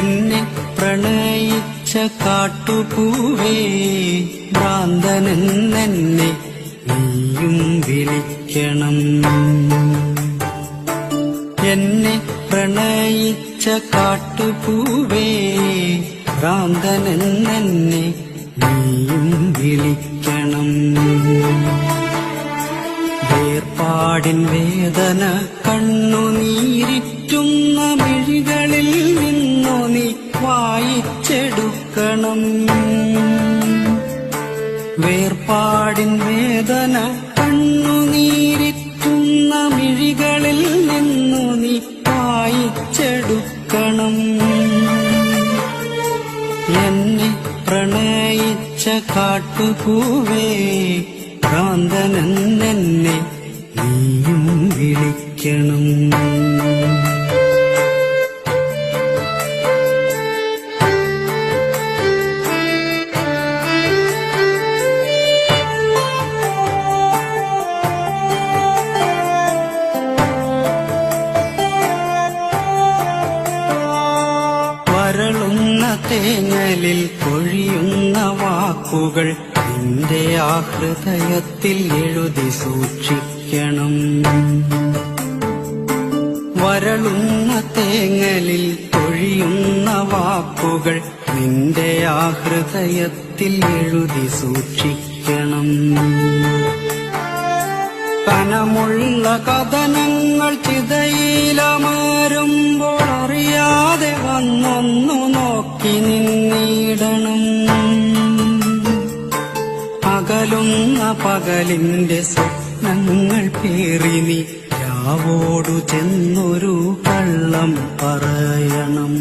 എന്നെ പ്രണയിച്ച കാട്ടുപൂവേ ഭ്രാന്തനെന്നെ നീയും വിളിക്കണം. എന്നെ പ്രണയിച്ച കാട്ടുപൂവേ ഭ്രാന്തനെന്നെ നീയും വിളിക്കണം. വേർപാടിൻ വേദന കണ്ണുനീരിറ്റുന്ന മിഴികളിൽ നിന്നു നീ വായിച്ചെടുക്കണം. വേർപാടിൻ വേദന കണ്ണുനീരിറ്റുന്ന മിഴികളിൽ നിന്നു നീ വായിച്ചെടുക്കണം. എന്നെ പ്രണയിച്ച കാട്ടുപൂവേ ഭ്രാന്തനെന്നെ നീയും വിളിക്കണം. വരളുന്ന തേങ്ങലിൽ പൊഴിയുന്ന വാക്കുകൾ നിന്റെ ആ ഹൃദയത്തിൽ എഴുതി സൂക്ഷിക്കണം. വരളുന്ന തേങ്ങലിൽ പൊഴിയുന്ന വാക്കുകൾ നിന്റെ ആ ഹൃദയത്തിൽ എഴുതി സൂക്ഷിക്കണം. കനമുള്ള കഥനങ്ങൾ ചിതയിലമരുമ്പോൾ അറിയാതെ വന്നൊന്നു നോക്കി നിന്നിടണം. അകലുന്ന പകലിന്റെ സ്വപ്നങ്ങൾ പേറി നീ രാവോടു ചെന്നൊരു കള്ളം പറയണം.